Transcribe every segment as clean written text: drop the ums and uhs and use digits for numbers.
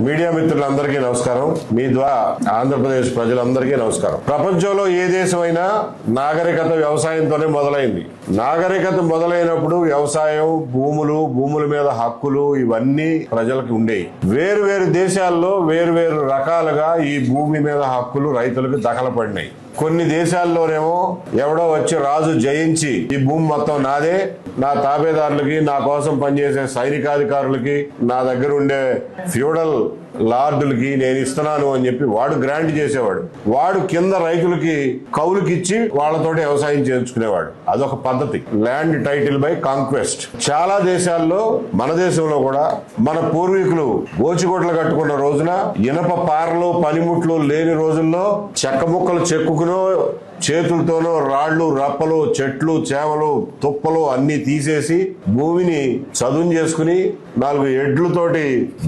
Media మిత్రులందరికీ నమస్కారం. మీ ద్వారా ఆంధ్రప్రదేశ్ ప్రజలందరికీ నమస్కారం. ప్రపంచంలో ఏ దేశమైనా నాగరికత వ్యవసాయంతోనే మొదలైంది. నాగరికత మొదలైనప్పుడు వ్యవసాయం, భూముల మీద హక్కులు ఇవన్నీ ప్రజలకు ఉండేవి. వేరు వేరు దేశాల్లో వేరు వేరు రకాలుగా ఈ భూమి మీద హక్కులు రైతులకు దఖలపడినాయి. కొన్ని దేశాల్లోనేమో ఎవడో వచ్చి రాజు జయించి ఈ భూమి మొత్తం నాదే, నా తాబేదారులకి, నా కోసం పనిచేసే సైనికాధికారులకి, నా దగ్గర ఉండే ఫ్యూడల్ లార్డులకి నేను ఇస్తున్నాను అని చెప్పి వాడు గ్రాంట్ చేసేవాడు. వాడు కింద రైతులకి కౌలుకిచ్చి వాళ్ళతోటి వ్యవసాయం చేయించుకునేవాడు. అదొక పద్ధతి, ల్యాండ్ టైటిల్ బై కాంక్వెస్ట్. చాలా దేశాల్లో, మన దేశంలో కూడా మన పూర్వీకులు గోచిగొడ్లు కట్టుకున్న రోజున, ఇనప పారలు పనిముట్లు లేని రోజుల్లో చెక్క ముక్కలు చెక్కుకునో చేతులతోనో రాళ్లు, రప్పలు, చెట్లు, చేమలు, తుప్పలు అన్ని తీసేసి భూమిని చదును చేసుకుని 4 ఎడ్లతోటి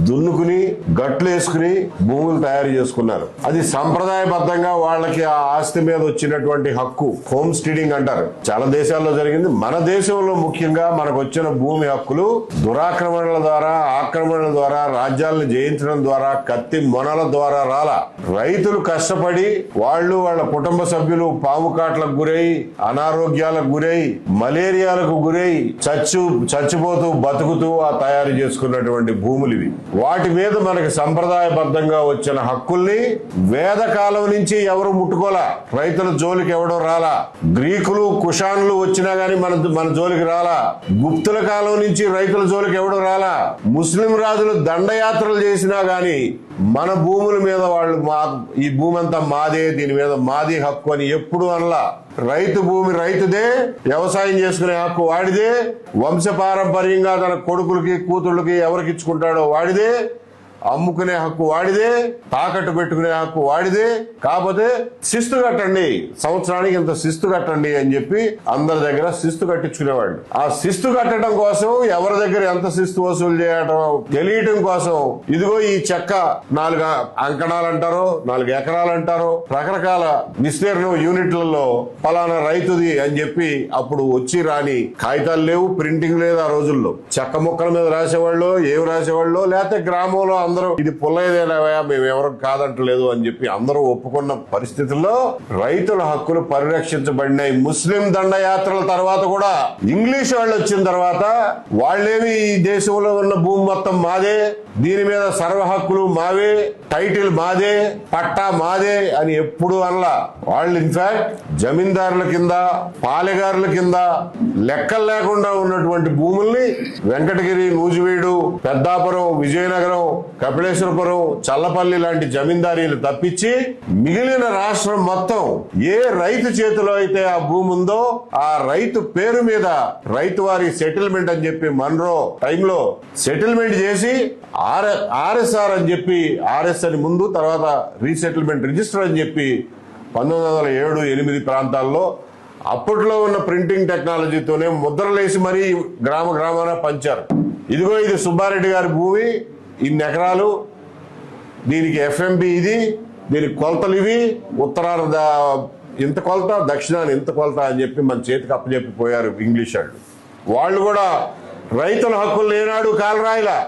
దున్నుకుని గట్లు వేసుకుని భూములు తయారు చేసుకున్నారు. అది సంప్రదాయబద్ధంగా వాళ్ళకి ఆ ఆస్తి మీద వచ్చినటువంటి హక్కు, హోమ్ స్టీడింగ్ అంటారు. చాలా దేశాల్లో జరిగింది. మన దేశంలో ముఖ్యంగా మనకు వచ్చిన భూమి హక్కులు దురాక్రమణల ద్వారా, ఆక్రమణల ద్వారా, రాజ్యాలను జయించడం ద్వారా, కత్తి మొనల ద్వారా రాలా. రైతులు కష్టపడి వాళ్ళ కుటుంబ సభ్యులు పాము కాట్లకు గురై, అనారోగ్యాలకు గురై, మలేరియాలకు గురై చచ్చిపోతూ బతుకుతూ ఆ తయారు చేసుకున్నటువంటి భూములు ఇవి. వాటి మీద మనకి సంప్రదాయబద్ధంగా వచ్చిన హక్కుల్ని వేదకాలం నుంచి ఎవరు ముట్టుకోలా. రైతుల జోలికి ఎవడో రాలా. గ్రీకులు, కుషానులు వచ్చినా గానీ మన జోలికి రాలా. గుప్తుల కాలం నుంచి రైతుల జోలికి ఎవడో రాలా. ముస్లిం రాజులు దండయాత్రలు చేసినా గానీ మన భూముల మీద వాళ్ళు ఈ భూమి అంతా మాదే, దీని మీద మాది హక్కు అని ఎప్పుడు అనలా. రైతు భూమి రైతుదే, వ్యవసాయం చేసుకునే హక్కు వాడిదే, వంశపారంపర్యంగా తన కొడుకులకి, కూతుళ్ళకి ఎవరికి ఇచ్చుకుంటాడో వాడిదే, అమ్ముకునే హక్కు వాడిదే, తాకట్టు పెట్టుకునే హక్కు వాడిదే. కాకపోతే శిస్తు కట్టండి, సంవత్సరానికి ఇంత శిస్తు కట్టండి అని చెప్పి అందరి దగ్గర శిస్తు కట్టించుకునేవాళ్ళు. ఆ శిస్తు కట్టడం కోసం, ఎవరి దగ్గర ఎంత శిస్తు వసూలు చేయడం తెలియటం కోసం, ఇదిగో ఈ చెక్క 4 అంకణాలు అంటారో, 4 ఎకరాలు అంటారో, రకరకాల విస్తీర్ణం యూనిట్లలో ఫలానా రైతుది అని చెప్పి అప్పుడు వచ్చి రాని కాగితాలు లేవు, ప్రింటింగ్ లేదు. ఆ రోజుల్లో చెక్క ముక్కల మీద రాసేవాళ్ళు, ఏమి రాసేవాళ్ళు, లేకపోతే గ్రామంలో అందరూ ఇది పుల్లయ్యదేనావా, మేము ఎవరు కాదంటలేదు అని చెప్పి అందరూ ఒప్పుకున్న పరిస్థితుల్లో రైతుల హక్కులు పరిరక్షించబడినాయి. ముస్లిం దండయాత్రల తర్వాత కూడా, ఇంగ్లీష్ వాళ్ళు వచ్చిన తర్వాత వాళ్ళేమి ఈ దేశంలో ఉన్న భూమి మొత్తం మాదే, దీని మీద సర్వ హక్కులు మావే, టైటిల్ మాదే, పట్టా మాదే అని ఎప్పుడు అనలా. వాళ్ళు ఇన్ఫాక్ట్ జమీందారుల కింద, పాలెగారుల కింద లెక్కలు లేకుండా ఉన్నటువంటి భూముల్ని వెంకటగిరి, నూజివీడు, పెద్దాపురం, విజయనగరం, కపిలేశ్వరపురం, చల్లపల్లి లాంటి జమీందారీలు తప్పించి మిగిలిన రాష్ట్రం మొత్తం ఏ రైతు చేతిలో అయితే ఆ భూమి ఉందో ఆ రైతు పేరు మీద రైతు వారి సెటిల్మెంట్ అని చెప్పి మన్రో టైంలో సెటిల్మెంట్ చేసి ఆర్ఎస్ఆర్ అని చెప్పి, ఆర్ఎస్ అని ముందు, తర్వాత రీసెటిల్మెంట్ రిజిస్టర్ అని చెప్పి 1907-8 ప్రాంతాల్లో అప్పట్లో ఉన్న ప్రింటింగ్ టెక్నాలజీతోనే ముద్రలేసి మరీ గ్రామాన పంచారు. ఇదిగో ఇది సుబ్బారెడ్డి గారి భూమి, ఇన్ని ఎకరాలు, దీనికి ఎఫ్ఎంబి ఇది, దీనికి కొలతలు ఇవి, ఉత్తరాన ఇంత కొలత, దక్షిణాన్ని ఇంత కొలత అని చెప్పి మన చేతికి అప్పచెప్పిపోయారు ఇంగ్లీష్ వాళ్ళు కూడా రైతుల హక్కులు ఏనాడు కాలరాయిలా,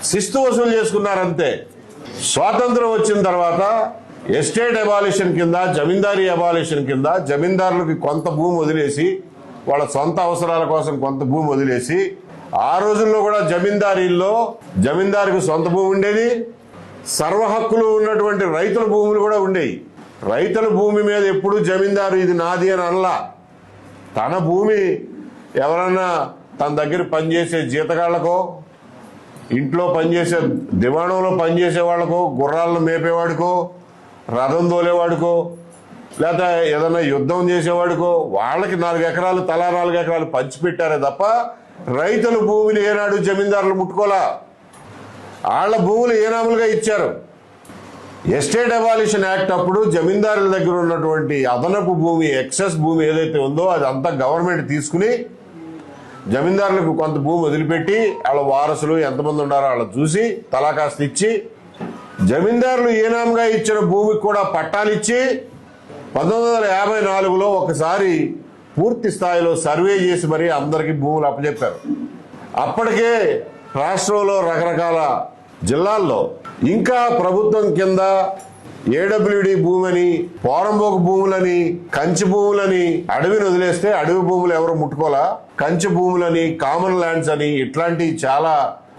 శిస్తు వసూలు చేసుకున్నారంతే. స్వాతంత్రం వచ్చిన తర్వాత ఎస్టేట్ అబాలిషన్ కింద, జమీందారీ అబాలిషన్ కింద జమీందారులకు కొంత భూమి వదిలేసి, వాళ్ళ సొంత అవసరాల కోసం కొంత భూమి వదిలేసి, ఆ రోజుల్లో కూడా జమీందారికి సొంత భూమి ఉండేది, సర్వ హక్కులు ఉన్నటువంటి రైతుల భూములు కూడా ఉండేవి. రైతుల భూమి మీద ఎప్పుడు జమీందారు ఇది నాది అని అనలా. తన భూమి ఎవరన్నా తన దగ్గర పనిచేసే జీతగాళ్లకో, ఇంట్లో పనిచేసే దివాణంలో పనిచేసే వాళ్ళకో, గుర్రాలను మేపేవాడికో, రథం తోలేవాడికో, లేకపోతే ఏదైనా యుద్ధం చేసేవాడికో వాళ్ళకి 4 ఎకరాలు, తలా 4 ఎకరాలు పంచిపెట్టారే తప్ప రైతుల భూమిని ఏనాడు జమీందారులు ముట్టుకోలా. వాళ్ళ భూములు ఏనాములుగా ఇచ్చారు. ఎస్టేట్ అబాలిషన్ యాక్ట్ అప్పుడు జమీందారుల దగ్గర ఉన్నటువంటి అదనపు భూమి, ఎక్సెస్ భూమి ఏదైతే ఉందో అది అంతా గవర్నమెంట్ తీసుకుని జమీందారులకు కొంత భూమి వదిలిపెట్టి వాళ్ళ వారసులు ఎంతమంది ఉన్నారో వాళ్ళ చూసి తలా కాస్త ఇచ్చి, జమీందారులు ఏనాముగా ఇచ్చిన భూమికి కూడా పట్టాలిచ్చి 1954లో ఒకసారి పూర్తి స్థాయిలో సర్వే చేసి మరీ అందరికీ భూములు అప్పచెప్పారు. అప్పటికే రాష్ట్రంలో రకరకాల జిల్లాల్లో ఇంకా ప్రభుత్వం కింద ఏడబ్ల్యూడి భూమని, పోరంబోకు భూములని, కంచి భూములని అడవిని వదిలేస్తే అడవి భూములు ఎవరు ముట్టుకోలా, కంచి భూములని, కామన్ ల్యాండ్స్ అని ఇట్లాంటి చాలా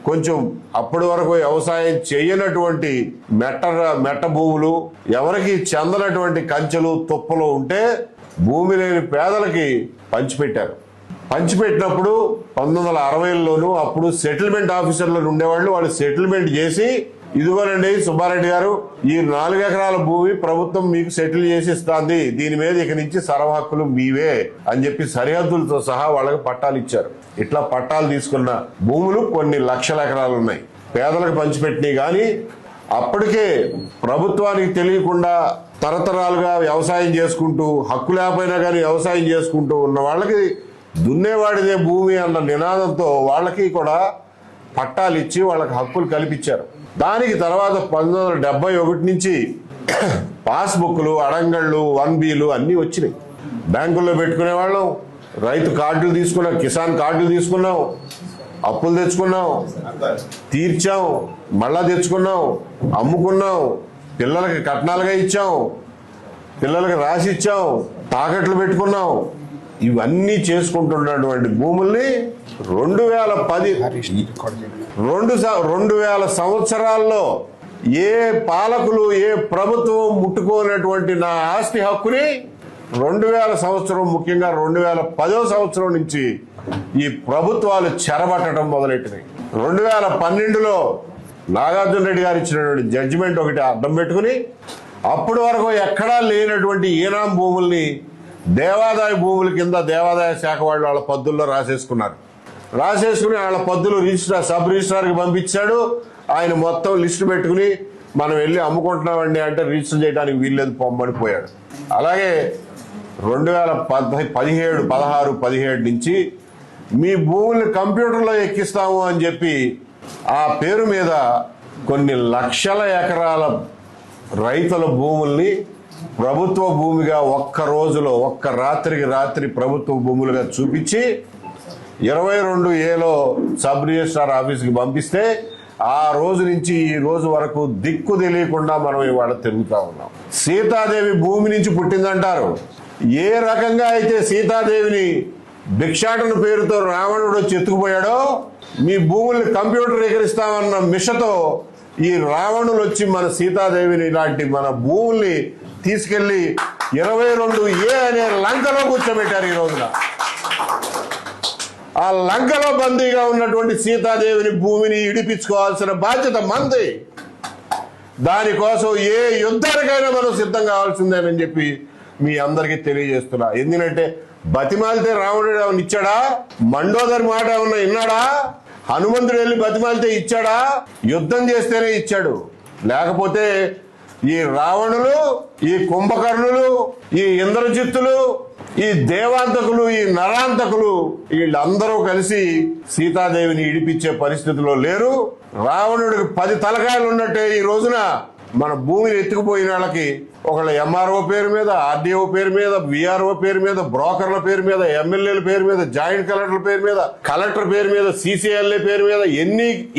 కొంచెం అప్పటి వరకు వ్యవసాయం చేయనటువంటి మెట్ట భూములు, ఎవరికి చెందనటువంటి కంచెలు తుప్పలు ఉంటే భూమి లేని పేదలకి పంచిపెట్టారు. పంచిపెట్టినప్పుడు 1960లోనూ అప్పుడు సెటిల్మెంట్ ఆఫీసర్లు ఉండేవాళ్ళు. వాళ్ళు సెటిల్మెంట్ చేసి, ఇదిగోనండి సుబ్బారెడ్డి గారు, ఈ 4 ఎకరాల భూమి ప్రభుత్వం మీకు సెటిల్ చేసి ఇస్తుంది, దీని మీద ఇక నుంచి సర్వ హక్కులు మీవే అని చెప్పి సరిహద్దులతో సహా వాళ్ళకి పట్టాలు ఇచ్చారు. ఇట్లా పట్టాలు తీసుకున్న భూములు కొన్ని లక్షల ఎకరాలు ఉన్నాయి. పేదలకు పంచిపెట్టినాయి. కానీ అప్పటికే ప్రభుత్వానికి తెలియకుండా తరతరాలుగా వ్యవసాయం చేసుకుంటూ, హక్కు లేకపోయినా కానీ వ్యవసాయం చేసుకుంటూ ఉన్న వాళ్ళకి దున్నేవాడిదే భూమి అన్న నినాదంతో వాళ్ళకి కూడా పట్టాలు ఇచ్చి వాళ్ళకి హక్కులు కల్పించారు. దానికి తర్వాత 1971 నుంచి పాస్బుక్లు, అడంగళ్ళు, 1Bలు అన్నీ వచ్చినాయి. బ్యాంకుల్లో పెట్టుకునే వాళ్ళం, రైతు కార్డులు తీసుకున్నాం, కిసాన్ కార్డులు తీసుకున్నాం, అప్పులు తెచ్చుకున్నాం, తీర్చాం, మళ్ళా తెచ్చుకున్నాం, అమ్ముకున్నాం, పిల్లలకి కట్నాలుగా ఇచ్చాం, పిల్లలకి రాసి ఇచ్చాం, తాకట్లు పెట్టుకున్నాం. ఇవన్నీ చేసుకుంటున్నటువంటి భూముల్ని 2010 సంవత్సరాల్లో ఏ పాలకులు, ఏ ప్రభుత్వం ముట్టుకోనటువంటి నా ఆస్తి హక్కుని 2000 సంవత్సరం, ముఖ్యంగా 2010 సంవత్సరం నుంచి ఈ ప్రభుత్వాలు చెరబట్టడం మొదలెట్టినాయి. 2012లో నాగార్జున రెడ్డి గారు ఇచ్చినటువంటి జడ్జిమెంట్ ఒకటి అడ్డం పెట్టుకుని అప్పటి వరకు ఎక్కడా లేనటువంటి ఈనాం భూముల్ని దేవాదాయ భూముల కింద దేవాదాయ శాఖ వాళ్ళు వాళ్ళ పద్దుల్లో రాసేసుకుని వాళ్ళ పద్దులు సబ్ రిజిస్ట్రార్కి పంపించాడు. ఆయన మొత్తం లిస్టు పెట్టుకుని మనం వెళ్ళి అమ్ముకుంటున్నామండి అంటే రిజిస్టర్ చేయడానికి వీల్లేదు, పొమ్మని పోయాడు. అలాగే 2017, 16, 17 నుంచి మీ భూముల్ని కంప్యూటర్లో ఎక్కిస్తాము అని చెప్పి ఆ పేరు మీద కొన్ని లక్షల ఎకరాల రైతుల భూముల్ని ప్రభుత్వ భూమిగా ఒక్క రోజులో, ఒక్క రాత్రికి రాత్రి ప్రభుత్వ భూములుగా చూపించి 22Aలో సబ్ రిజిస్ట్రార్ ఆఫీస్కి పంపిస్తే ఆ రోజు నుంచి ఈ రోజు వరకు దిక్కు తెలియకుండా మనం ఇవాళ తిరుగుతా ఉన్నాం. సీతాదేవి భూమి నుంచి పుట్టిందంటారు. ఏ రకంగా అయితే సీతాదేవిని భిక్షాటన పేరుతో రావణుడు వచ్చి ఎత్తుకుపోయాడో, మీ భూముల్ని కంప్యూటరీకరిస్తామన్న మిషతో ఈ రావణులు వచ్చి మన సీతాదేవిని ఇలాంటి మన భూముల్ని తీసుకెళ్లి 22A అనే లంకలో కూర్చోబెట్టారు. ఈ రోజున ఆ లంకలో బందీగా ఉన్నటువంటి సీతాదేవిని భూమిని ఇడిపించుకోవాల్సిన బాధ్యత మనది. దానికోసం ఏ యుద్ధానికైనా మనం సిద్ధం కావాల్సిందేనని చెప్పి మీ అందరికీ తెలియజేస్తున్నా. ఎందుకంటే బతిమాలితే రావణుడు ఏమన్నా ఇచ్చాడా? మండోదరి మాట ఏమన్నా విన్నాడా? హనుమంతుడు వెళ్ళి బతిమాలితే ఇచ్చాడా? యుద్ధం చేస్తేనే ఇచ్చాడు. లేకపోతే ఈ రావణులు, ఈ కుంభకర్ణులు, ఈ ఇంద్రజిత్తులు, ఈ దేవాంతకులు, ఈ నరాంతకులు వీళ్ళందరూ కలిసి సీతాదేవిని ఇడిపించే పరిస్థితిలో లేరు. రావణుడికి 10 తలకాయలు ఉన్నట్టే ఈ రోజున మన భూమిని ఎత్తుకుపోయిన వాళ్ళకి ఒకళ్ళ ఎంఆర్ఓ పేరు మీద, ఆర్డీఓ పేరు మీద, విఆర్ఓ పేరు మీద, బ్రోకర్ల పేరు మీద, ఎమ్మెల్యేల పేరు మీద, జాయింట్ కలెక్టర్ల పేరు మీద, కలెక్టర్ పేరు మీద, సీసీఎల్ఏ పేరు మీద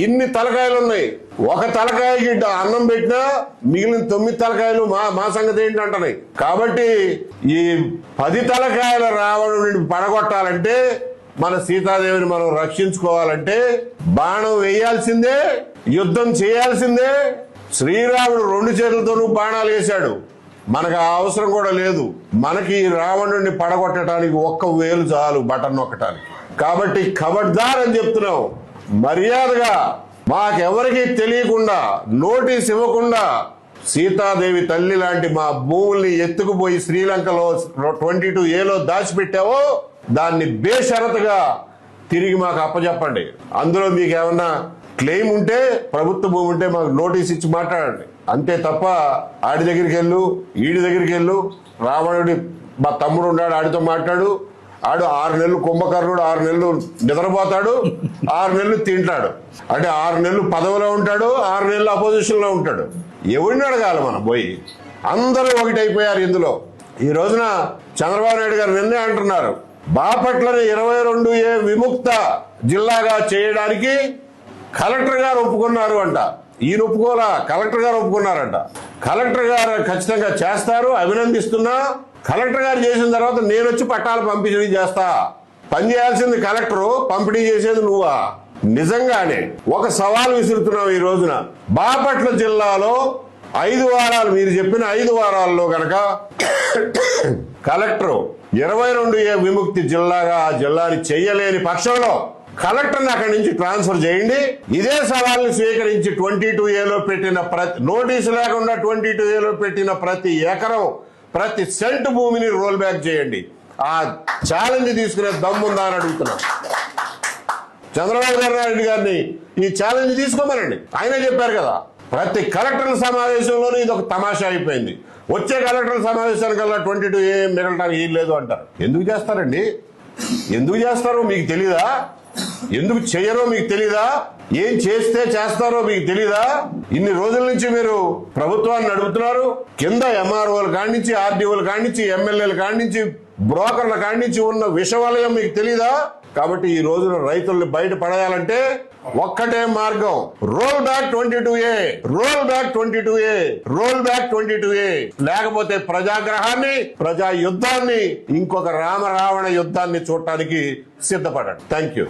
ఇన్ని తలకాయలు ఉన్నాయి. ఒక తలకాయకి అన్నం పెట్టినా మిగిలిన 9 తలకాయలు మా సంగతి ఏంటి అంటున్నాయి. కాబట్టి ఈ 10 తలకాయల రావణుడిని పడగొట్టాలంటే, మన సీతాదేవిని మనం రక్షించుకోవాలంటే బాణం వేయాల్సిందే, యుద్ధం చేయాల్సిందే. శ్రీరాముడు 2 చేతులతోనూ బాణాలు వేశాడు. మనకు ఆ అవసరం కూడా లేదు. మనకి రావణుడిని పడగొట్టడానికి 1 వేలు చాలు బటన్ నొక్కటానికి. కాబట్టి ఖబర్దార్ అని చెప్తున్నాం. మర్యాదగా మాకెవరికి తెలియకుండా, నోటీస్ ఇవ్వకుండా సీతాదేవి తల్లి లాంటి మా భూముల్ని ఎత్తుకుపోయి శ్రీలంకలో 22Aలో దాచిపెట్టావో దాన్ని బేషరతుగా తిరిగి మాకు అప్పచెప్పండి. అందులో మీకు ఏమన్నా క్లెయిమ్ ఉంటే, ప్రభుత్వ భూమి ఉంటే మాకు నోటీస్ ఇచ్చి మాట్లాడండి. అంతే తప్ప ఆడి దగ్గరికి వెళ్ళు, ఈడి దగ్గరికి వెళ్ళు, రావణుడి మా తమ్ముడు ఉన్నాడు ఆడితో మాట్లాడు, ఆడు 6 నెలలు కుంభకర్ణుడు, 6 నెలలు నిద్రపోతాడు, 6 నెలలు తింటాడు. అంటే 6 నెలలు పదవిలో ఉంటాడు, 6 నెలలు అపోజిషన్ లో ఉంటాడు. ఎవరిని అడగాలి మనం పోయి? అందరూ ఒకటైపోయారు ఇందులో. ఈ రోజున చంద్రబాబు నాయుడు గారు నిన్నే అంటున్నారు, బాపట్లని 22A విముక్త జిల్లాగా చేయడానికి కలెక్టర్ గారు ఒప్పుకున్నారు అంట. ఈయన ఒప్పుకోలా, కలెక్టర్ గారు ఒప్పుకున్నారంట. కలెక్టర్ గారు ఖచ్చితంగా చేస్తారు, అభినందిస్తున్నా. కలెక్టర్ గారు చేసిన తర్వాత నేను వచ్చి పట్టాలు పంపిణీ చేస్తా. పని చేయాల్సింది కలెక్టరు, పంపిణీ చేసేది నువ్వా? నిజంగానే ఒక సవాల్ విసురుతున్నావు ఈ రోజున. బాపట్ల జిల్లాలో 5 వారాలు, మీరు చెప్పిన 5 వారాల్లో గనక కలెక్టర్ 22A విముక్తి జిల్లాగా ఆ జిల్లాని చెయ్యలేని పక్షంలో కలెక్టర్ని అక్కడి నుంచి ట్రాన్స్ఫర్ చేయండి. ఇదే సవాల్ని స్వీకరించి 22Aలో పెట్టిన నోటీసు లేకుండా 22Aలో పెట్టిన ప్రతి ఎకరం, ప్రతి సెంట్ భూమిని రోల్ బ్యాక్ చేయండి. ఆ ఛాలెంజ్ తీసుకునే దమ్ముందా అని అడుగుతున్నా. చంద్రబాబు నాయుడు గారిని ఈ ఛాలెంజ్ తీసుకోమనండి. ఆయనే చెప్పారు కదా, ప్రతి కలెక్టర్ల సమావేశంలోనూ ఇది ఒక తమాషా అయిపోయింది. వచ్చే కలెక్టర్ల సమావేశానికల్లా 22A మిగలటానికి ఏం లేదు అంటారు. ఎందుకు చేస్తారండి? ఎందుకు చేస్తారో మీకు తెలీదా? ఎందుకు చేయరో మీకు తెలీదా? ఏం చేస్తే చేస్తారో మీకు తెలీదా? ఇన్ని రోజుల నుంచి మీరు ప్రభుత్వాన్ని నడుపుతున్నారు. కింద MROల కాడి, RDOల కాడి, ఎమ్మెల్యేల కాడి, బ్రోకర్ల కాడి ఉన్న విషవలయం మీకు తెలీదా? కాబట్టి ఈ రోజున రైతుల్ని బయట పడేయాలంటే ఒక్కటే మార్గం, roll back 22A, roll back 22A, roll back 22A. లేకపోతే ప్రజాగ్రహాన్ని, ప్రజా యుద్ధాన్ని, ఇంకొక రామరావణ యుద్ధాన్ని చూడటానికి సిద్ధపడండి. Thank you.